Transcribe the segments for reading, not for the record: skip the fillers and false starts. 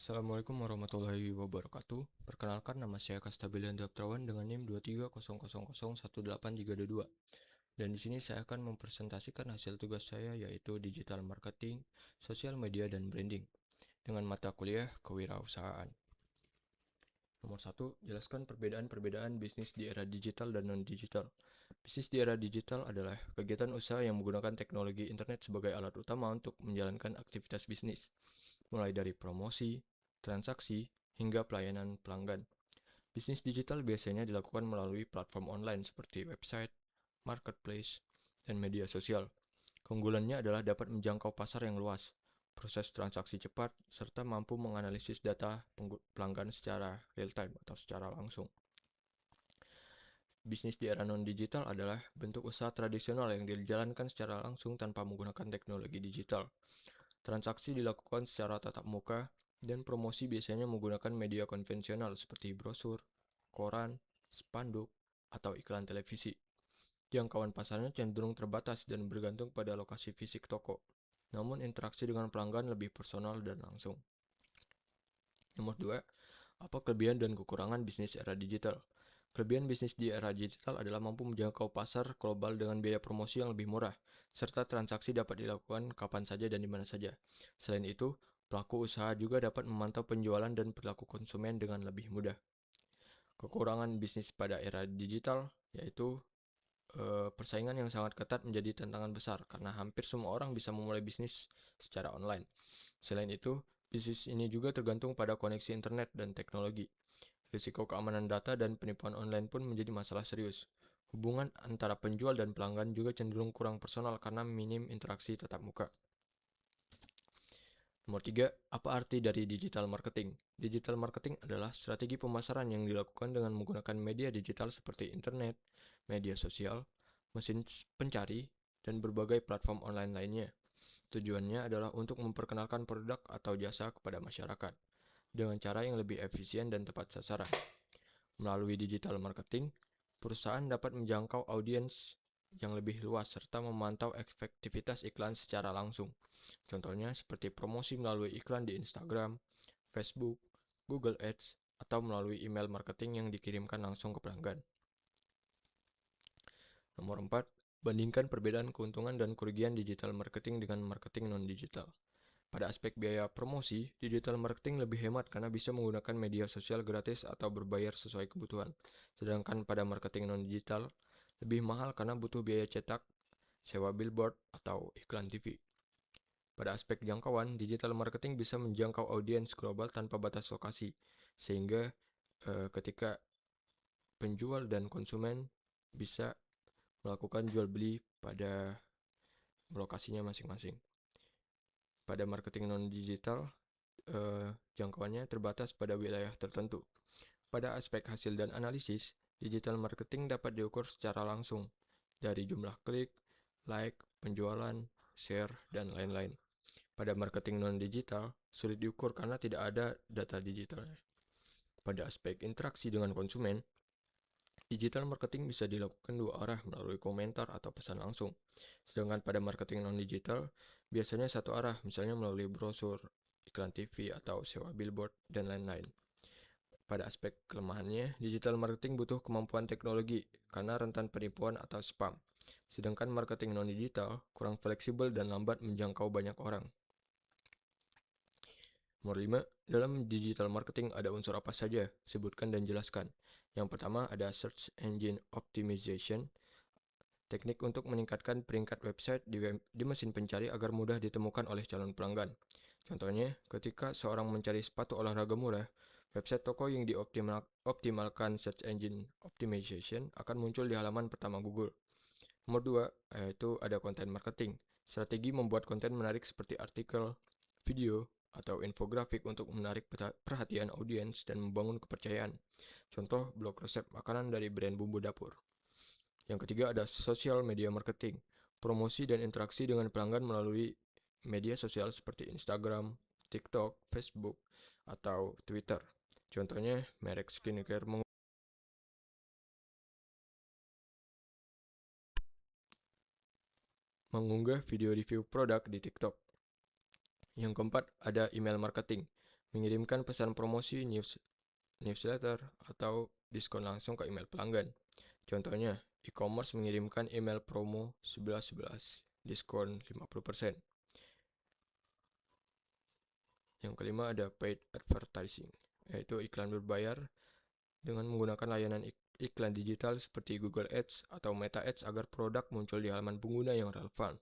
Assalamualaikum warahmatullahi wabarakatuh. Perkenalkan, nama saya Kastabilian Daptrawan dengan NIM 2300018322. Dan di sini saya akan mempresentasikan hasil tugas saya, yaitu digital marketing, sosial media, dan branding dengan mata kuliah kewirausahaan. Nomor 1, jelaskan perbedaan-perbedaan bisnis di era digital dan non-digital. Bisnis di era digital adalah kegiatan usaha yang menggunakan teknologi internet sebagai alat utama untuk menjalankan aktivitas bisnis, mulai dari promosi, transaksi, hingga pelayanan pelanggan. Bisnis digital biasanya dilakukan melalui platform online seperti website, marketplace, dan media sosial. Keunggulannya adalah dapat menjangkau pasar yang luas, proses transaksi cepat, serta mampu menganalisis data pelanggan secara real-time atau secara langsung. Bisnis di era non-digital adalah bentuk usaha tradisional yang dijalankan secara langsung tanpa menggunakan teknologi digital. Transaksi dilakukan secara tatap muka, dan promosi biasanya menggunakan media konvensional seperti brosur, koran, spanduk, atau iklan televisi. Jangkauan pasarnya cenderung terbatas dan bergantung pada lokasi fisik toko. Namun interaksi dengan pelanggan lebih personal dan langsung. Nomor 2, apa kelebihan dan kekurangan bisnis era digital? Kelebihan bisnis di era digital adalah mampu menjangkau pasar global dengan biaya promosi yang lebih murah, serta transaksi dapat dilakukan kapan saja dan di mana saja. Selain itu, pelaku usaha juga dapat memantau penjualan dan perilaku konsumen dengan lebih mudah. Kekurangan bisnis pada era digital yaitu persaingan yang sangat ketat menjadi tantangan besar karena hampir semua orang bisa memulai bisnis secara online. Selain itu, bisnis ini juga tergantung pada koneksi internet dan teknologi. Risiko keamanan data dan penipuan online pun menjadi masalah serius. Hubungan antara penjual dan pelanggan juga cenderung kurang personal karena minim interaksi tatap muka. Nomor 3, apa arti dari digital marketing? Digital marketing adalah strategi pemasaran yang dilakukan dengan menggunakan media digital seperti internet, media sosial, mesin pencari, dan berbagai platform online lainnya. Tujuannya adalah untuk memperkenalkan produk atau jasa kepada masyarakat dengan cara yang lebih efisien dan tepat sasaran. Melalui digital marketing, perusahaan dapat menjangkau audiens yang lebih luas serta memantau efektivitas iklan secara langsung. Contohnya seperti promosi melalui iklan di Instagram, Facebook, Google Ads, atau melalui email marketing yang dikirimkan langsung ke pelanggan. Nomor 4, bandingkan perbedaan keuntungan dan kerugian digital marketing dengan marketing non-digital. Pada aspek biaya promosi, digital marketing lebih hemat karena bisa menggunakan media sosial gratis atau berbayar sesuai kebutuhan. Sedangkan pada marketing non-digital, lebih mahal karena butuh biaya cetak, sewa billboard, atau iklan TV. Pada aspek jangkauan, digital marketing bisa menjangkau audiens global tanpa batas lokasi, sehingga ketika penjual dan konsumen bisa melakukan jual beli pada lokasinya masing-masing. Pada marketing non-digital, jangkauannya terbatas pada wilayah tertentu. Pada aspek hasil dan analisis, digital marketing dapat diukur secara langsung dari jumlah klik, like, penjualan, share, dan lain-lain. Pada marketing non-digital, sulit diukur karena tidak ada data digitalnya. Pada aspek interaksi dengan konsumen, digital marketing bisa dilakukan dua arah melalui komentar atau pesan langsung. Sedangkan pada marketing non-digital, biasanya satu arah, misalnya melalui brosur, iklan TV, atau sewa billboard, dan lain-lain. Pada aspek kelemahannya, digital marketing butuh kemampuan teknologi karena rentan penipuan atau spam. Sedangkan marketing non-digital kurang fleksibel dan lambat menjangkau banyak orang. Nomor 5, dalam digital marketing ada unsur apa saja? Sebutkan dan jelaskan. Yang pertama ada Search Engine Optimization, teknik untuk meningkatkan peringkat website di mesin pencari agar mudah ditemukan oleh calon pelanggan. Contohnya, ketika seorang mencari sepatu olahraga murah, website toko yang dioptimalkan Search Engine Optimization akan muncul di halaman pertama Google. Nomor 2, yaitu ada konten marketing. Strategi membuat konten menarik seperti artikel, video, atau infografik untuk menarik perhatian audiens dan membangun kepercayaan. Contoh, blog resep makanan dari brand bumbu dapur. Yang ketiga ada social media marketing. Promosi dan interaksi dengan pelanggan melalui media sosial seperti Instagram, TikTok, Facebook, atau Twitter. Contohnya, merek skincare mengunggah video review produk di TikTok. Yang keempat, ada email marketing. mengirimkan pesan promosi, newsletter, atau diskon langsung ke email pelanggan. Contohnya, e-commerce mengirimkan email promo 11.11, diskon 50%. Yang kelima ada paid advertising, yaitu iklan berbayar dengan menggunakan layanan iklan digital seperti Google Ads atau Meta Ads agar produk muncul di halaman pengguna yang relevan.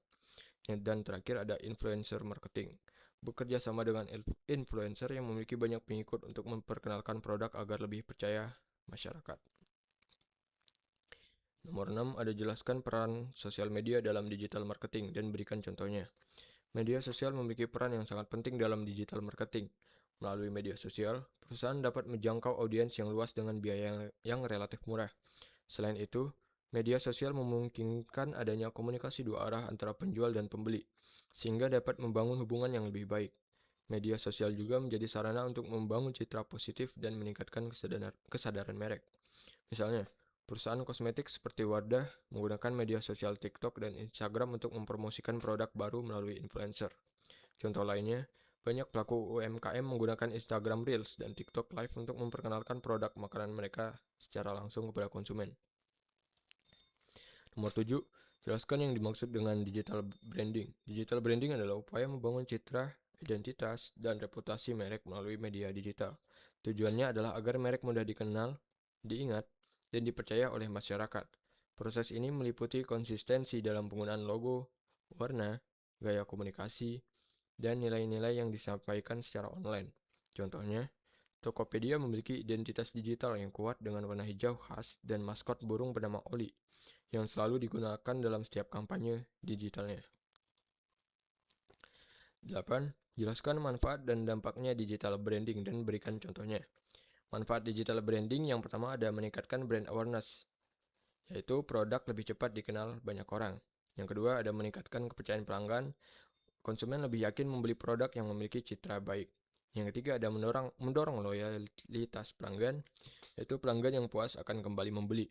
Dan terakhir ada influencer marketing. Bekerja sama dengan influencer yang memiliki banyak pengikut untuk memperkenalkan produk agar lebih percaya masyarakat. Nomor 6 ada jelaskan peran sosial media dalam digital marketing dan berikan contohnya. Media sosial memiliki peran yang sangat penting dalam digital marketing. Melalui media sosial, perusahaan dapat menjangkau audiens yang luas dengan biaya yang relatif murah. Selain itu, media sosial memungkinkan adanya komunikasi dua arah antara penjual dan pembeli, sehingga dapat membangun hubungan yang lebih baik. Media sosial juga menjadi sarana untuk membangun citra positif dan meningkatkan kesadaran merek. Misalnya, perusahaan kosmetik seperti Wardah menggunakan media sosial TikTok dan Instagram untuk mempromosikan produk baru melalui influencer. Contoh lainnya, banyak pelaku UMKM menggunakan Instagram Reels dan TikTok Live untuk memperkenalkan produk makanan mereka secara langsung kepada konsumen. Nomor 7, jelaskan yang dimaksud dengan digital branding. Digital branding adalah upaya membangun citra, identitas, dan reputasi merek melalui media digital. Tujuannya adalah agar merek mudah dikenal, diingat, dan dipercaya oleh masyarakat. Proses ini meliputi konsistensi dalam penggunaan logo, warna, gaya komunikasi, dan nilai-nilai yang disampaikan secara online. Contohnya, Tokopedia memiliki identitas digital yang kuat dengan warna hijau khas dan maskot burung bernama Oli, yang selalu digunakan dalam setiap kampanye digitalnya. 8. Jelaskan manfaat dan dampaknya digital branding dan berikan contohnya. Manfaat digital branding yang pertama ada meningkatkan brand awareness, yaitu produk lebih cepat dikenal banyak orang. Yang kedua ada meningkatkan kepercayaan pelanggan, konsumen lebih yakin membeli produk yang memiliki citra baik. Yang ketiga ada mendorong loyalitas pelanggan, yaitu pelanggan yang puas akan kembali membeli.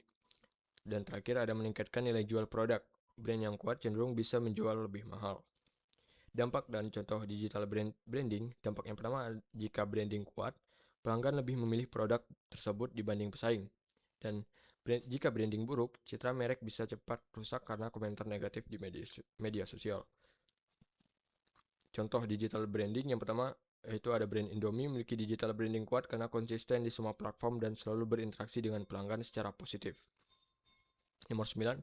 Dan terakhir ada meningkatkan nilai jual produk. Brand yang kuat cenderung bisa menjual lebih mahal. Dampak dan contoh digital branding. Dampak yang pertama, jika branding kuat, pelanggan lebih memilih produk tersebut dibanding pesaing. Dan jika branding buruk, citra merek bisa cepat rusak karena komentar negatif di media sosial. Contoh digital branding yang pertama, yaitu ada brand Indomie memiliki digital branding kuat karena konsisten di semua platform dan selalu berinteraksi dengan pelanggan secara positif. Nomor 9,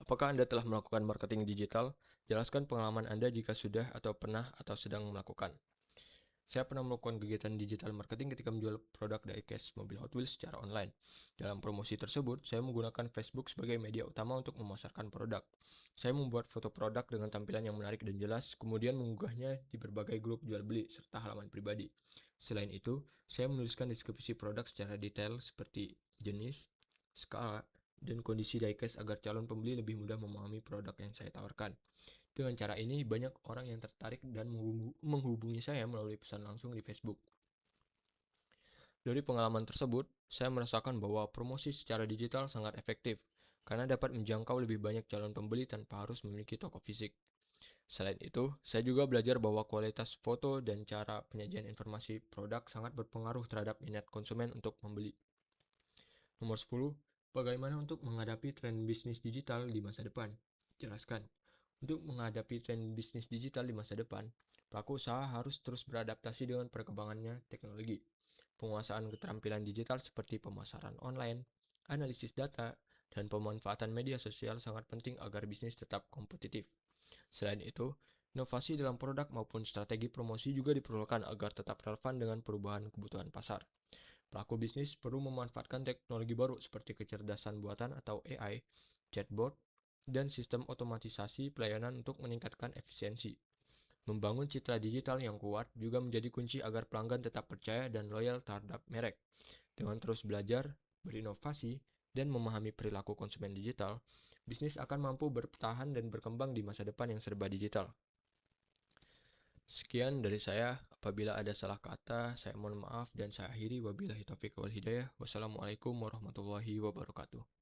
apakah Anda telah melakukan marketing digital? Jelaskan pengalaman Anda jika sudah atau pernah atau sedang melakukan. Saya pernah melakukan kegiatan digital marketing ketika menjual produk diecast mobil Hot Wheels secara online. Dalam promosi tersebut, saya menggunakan Facebook sebagai media utama untuk memasarkan produk. Saya membuat foto produk dengan tampilan yang menarik dan jelas, kemudian mengunggahnya di berbagai grup jual beli serta halaman pribadi. Selain itu, saya menuliskan deskripsi produk secara detail seperti jenis, skala, dan kondisi diecast agar calon pembeli lebih mudah memahami produk yang saya tawarkan. Dengan cara ini, banyak orang yang tertarik dan menghubungi saya melalui pesan langsung di Facebook. Dari pengalaman tersebut, saya merasakan bahwa promosi secara digital sangat efektif karena dapat menjangkau lebih banyak calon pembeli tanpa harus memiliki toko fisik. Selain itu, saya juga belajar bahwa kualitas foto dan cara penyajian informasi produk sangat berpengaruh terhadap minat konsumen untuk membeli. Nomor 10, bagaimana untuk menghadapi tren bisnis digital di masa depan? Jelaskan. Untuk menghadapi tren bisnis digital di masa depan, pelaku usaha harus terus beradaptasi dengan perkembangannya teknologi. Penguasaan keterampilan digital seperti pemasaran online, analisis data, dan pemanfaatan media sosial sangat penting agar bisnis tetap kompetitif. Selain itu, inovasi dalam produk maupun strategi promosi juga diperlukan agar tetap relevan dengan perubahan kebutuhan pasar. Pelaku bisnis perlu memanfaatkan teknologi baru seperti kecerdasan buatan atau AI, chatbot, dan sistem otomatisasi pelayanan untuk meningkatkan efisiensi. Membangun citra digital yang kuat juga menjadi kunci agar pelanggan tetap percaya dan loyal terhadap merek. Dengan terus belajar, berinovasi, dan memahami perilaku konsumen digital, bisnis akan mampu bertahan dan berkembang di masa depan yang serba digital. Sekian dari saya. Apabila ada salah kata, saya mohon maaf dan saya akhiri. Wabillahi taufiq wal hidayah. Wassalamualaikum warahmatullahi wabarakatuh.